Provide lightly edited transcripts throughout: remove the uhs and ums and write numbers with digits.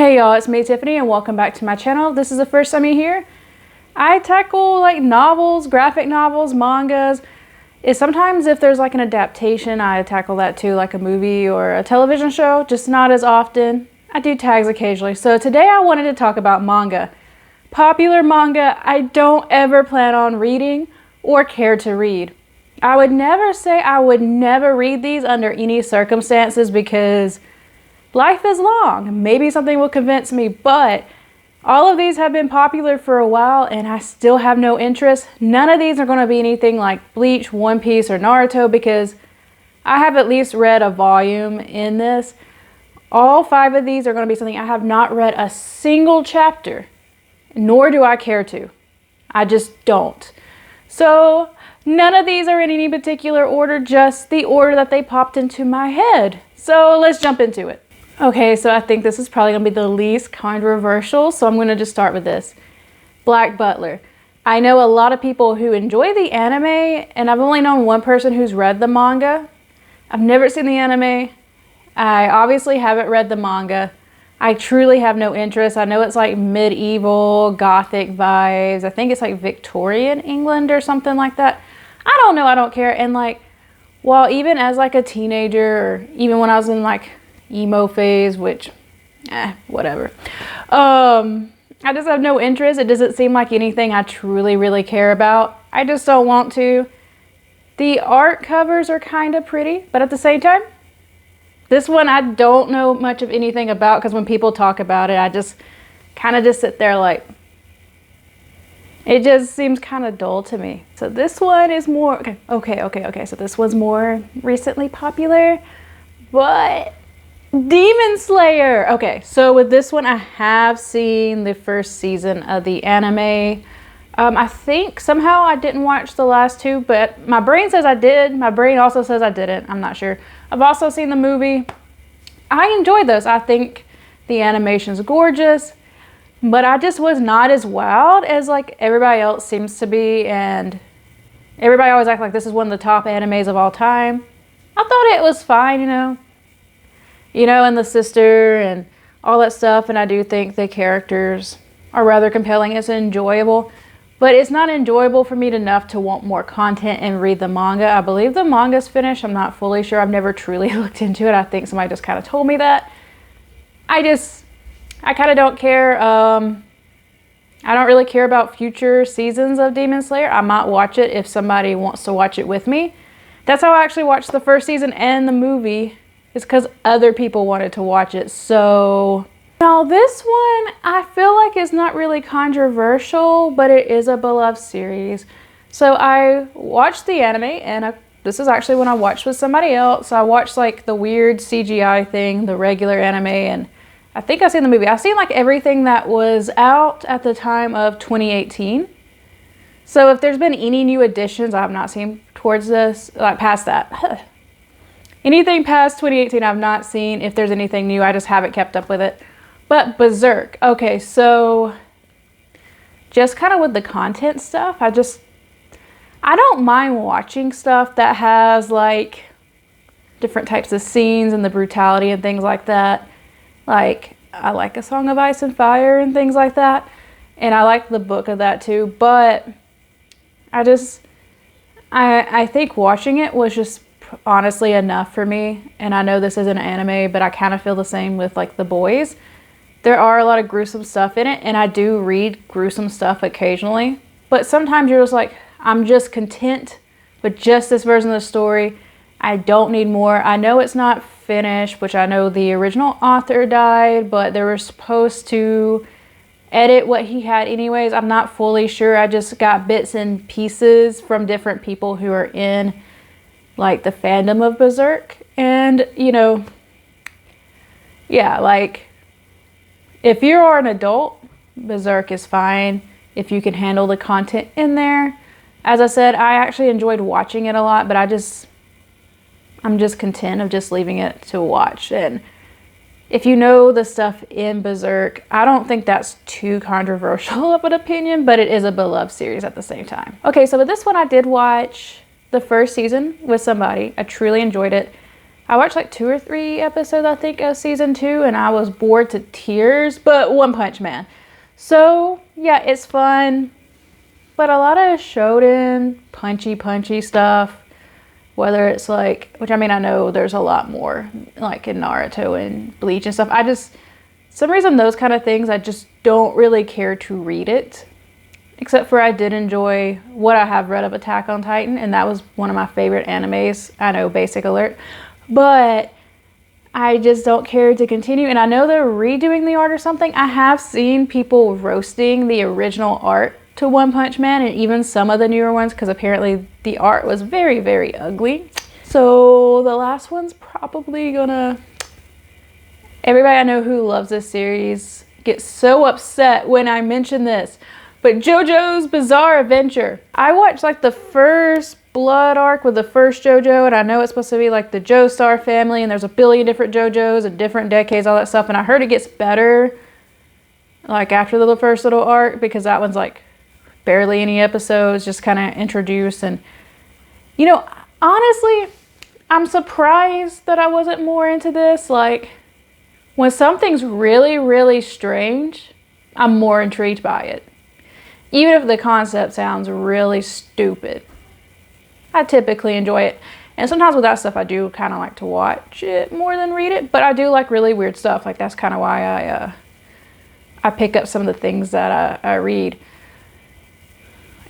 Hey y'all, it's me Tiffany and welcome back to my channel. If this is the first time you're here, I tackle like novels, graphic novels, mangas. Sometimes if there's like an adaptation, I tackle that too, like a movie or a television show, just not as often. I do tags occasionally. So today I wanted to talk about manga. Popular manga I don't ever plan on reading or care to read. I would never say I would never read these under any circumstances because life is long. Maybe something will convince me, but all of these have been popular for a while and I still have no interest. None of these are going to be anything like Bleach, One Piece, or Naruto because I have at least read a volume in this. All 5 of these are going to be something I have not read a single chapter, nor do I care to. I just don't. So none of these are in any particular order, just the order that they popped into my head. So let's jump into it. Okay, so I think this is probably going to be the least controversial, so I'm going to just start with this. Black Butler. I know a lot of people who enjoy the anime, and I've only known one person who's read the manga. I've never seen the anime. I obviously haven't read the manga. I truly have no interest. I know it's like medieval, gothic vibes. I think it's like Victorian England or something like that. I don't know, I don't care. And like, well, even as like a teenager, or even when I was in like emo phase, which whatever, I just have no interest. It doesn't seem like anything I truly really care about. I just don't want to. The art covers are kind of pretty, but at the same time, this one I don't know much of anything about because when people talk about it, I just kind of just sit there like, it just seems kind of dull to me. So this one is more okay. So this one's more recently popular, but Demon Slayer. Okay, so with this one, I have seen the first season of the anime. I think somehow I didn't watch the last 2, but my brain says I did. My brain also says I didn't. I'm not sure. I've also seen the movie. I enjoyed those. I think the animation's gorgeous, but I just was not as wowed as like everybody else seems to be, and everybody always act like this is one of the top animes of all time. I thought it was fine, and the sister and all that stuff. And I do think the characters are rather compelling. It's enjoyable, but it's not enjoyable for me enough to want more content and read the manga. I believe the manga's finished. I'm not fully sure. I've never truly looked into it. I think somebody just kind of told me that. I kind of don't care. I don't really care about future seasons of Demon Slayer. I might watch it if somebody wants to watch it with me. That's how I actually watched the first season and the movie. It's because other people wanted to watch it. So now this one, I feel like is not really controversial, but it is a beloved series. So I watched the anime, and this is actually when I watched with somebody else. So I watched like the weird CGI thing, the regular anime, and I think I've seen the movie. I've seen like everything that was out at the time of 2018. So if there's been any new additions, I have not seen towards this, like past that. Anything past 2018 I've not seen. If there's anything new, I just haven't kept up with it. But Berserk. Okay, so just kind of with the content stuff, I don't mind watching stuff that has like different types of scenes and the brutality and things like that. Like, I like A Song of Ice and Fire and things like that. And I like the book of that too. But I think watching it was just honestly enough for me. And I know this isn't an anime, but I kind of feel the same with like The Boys. There are a lot of gruesome stuff in it, and I do read gruesome stuff occasionally, but sometimes you're just like, I'm just content with just this version of the story. I don't need more. I know it's not finished, which I know the original author died, but they were supposed to edit what he had anyways. I'm not fully sure. I just got bits and pieces from different people who are in like the fandom of Berserk, and yeah, like if you are an adult, Berserk is fine if you can handle the content in there. As I said, I actually enjoyed watching it a lot, but I'm just content of just leaving it to watch. And if you know the stuff in Berserk, I don't think that's too controversial of an opinion, but it is a beloved series at the same time. Okay, so with this one, I did watch the first season with somebody. I truly enjoyed it. I watched like 2 or 3 episodes, I think, of season 2, and I was bored to tears, but One Punch Man. So, yeah, it's fun, but a lot of shonen, punchy stuff, whether it's like, which I mean, I know there's a lot more, like in Naruto and Bleach and stuff. Some reason those kind of things, I just don't really care to read it. Except for I did enjoy what I have read of Attack on Titan, and that was one of my favorite animes. I know, basic alert. But I just don't care to continue. And I know they're redoing the art or something. I have seen people roasting the original art to One Punch Man and even some of the newer ones, because apparently the art was very, very ugly. So the last one's probably gonna... Everybody I know who loves this series gets so upset when I mention this. But JoJo's Bizarre Adventure. I watched like the first Blood arc with the first JoJo, and I know it's supposed to be like the Joestar family, and there's a billion different JoJos and different decades, all that stuff. And I heard it gets better like after the first little arc, because that one's like barely any episodes, just kind of introduced. And you know, honestly, I'm surprised that I wasn't more into this. Like, when something's really, really strange, I'm more intrigued by it. Even if the concept sounds really stupid, I typically enjoy it. And sometimes with that stuff, I do kind of like to watch it more than read it. But I do like really weird stuff. Like, that's kind of why I pick up some of the things that I read.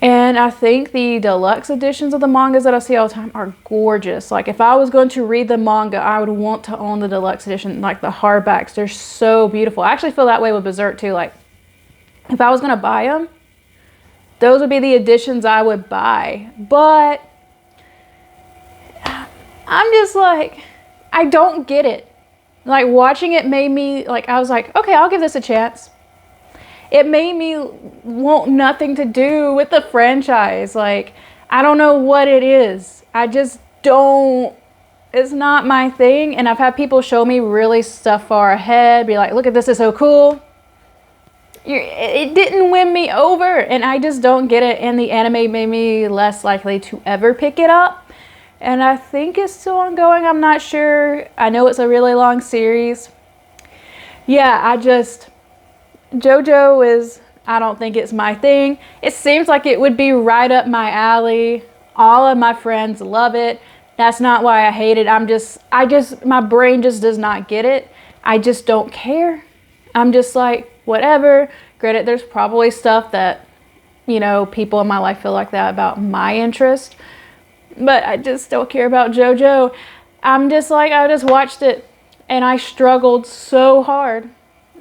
And I think the deluxe editions of the mangas that I see all the time are gorgeous. Like, if I was going to read the manga, I would want to own the deluxe edition, like the hardbacks. They're so beautiful. I actually feel that way with Berserk too. Like, if I was going to buy them, those would be the editions I would buy. But I'm just like, I don't get it. Like, watching it made me, like, I was like, okay, I'll give this a chance. It made me want nothing to do with the franchise. Like, I don't know what it is. I just don't, it's not my thing. And I've had people show me really stuff far ahead, be like, look at this, it's so cool. It didn't win me over, and I just don't get it. And the anime made me less likely to ever pick it up. And I think it's still ongoing. I'm not sure. I know it's a really long series. Yeah, JoJo is, I don't think it's my thing. It seems like it would be right up my alley. All of my friends love it. That's not why I hate it. My brain just does not get it. I just don't care. I'm just like, whatever. Granted, there's probably stuff that, you know, people in my life feel like that about my interest. But I just don't care about JoJo. I'm just like, I just watched it and I struggled so hard.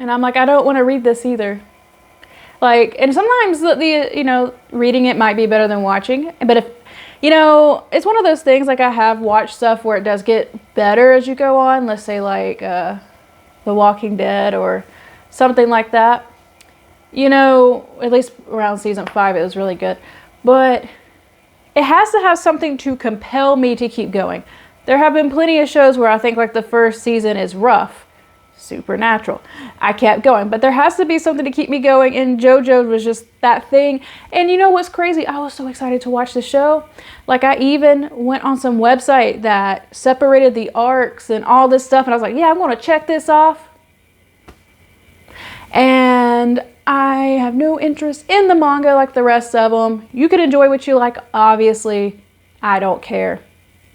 And I'm like, I don't want to read this either. Like, and sometimes you know, reading it might be better than watching. But if, you know, it's one of those things, like, I have watched stuff where it does get better as you go on. Let's say like The Walking Dead or something like that. You know, at least around season 5, it was really good. But it has to have something to compel me to keep going. There have been plenty of shows where I think like the first season is rough. Supernatural. I kept going, but there has to be something to keep me going, and JoJo was just that thing. And you know what's crazy? I was so excited to watch the show. Like, I even went on some website that separated the arcs and all this stuff, and I was like, yeah, I'm going to check this off. And I have no interest in the manga like the rest of them. You can enjoy what you like, obviously. I don't care.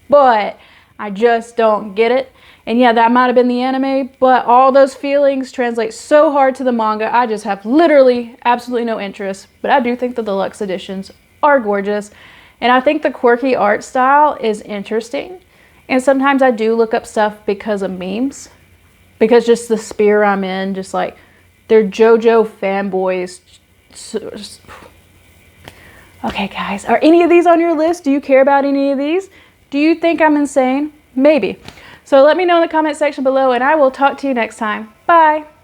But I just don't get it. And yeah, that might have been the anime, but all those feelings translate so hard to the manga. I just have literally absolutely no interest. But I do think the deluxe editions are gorgeous. And I think the quirky art style is interesting. And sometimes I do look up stuff because of memes. Because just the sphere I'm in, just like, they're JoJo fanboys. Okay, guys, are any of these on your list? Do you care about any of these? Do you think I'm insane? Maybe. So let me know in the comment section below, and I will talk to you next time. Bye.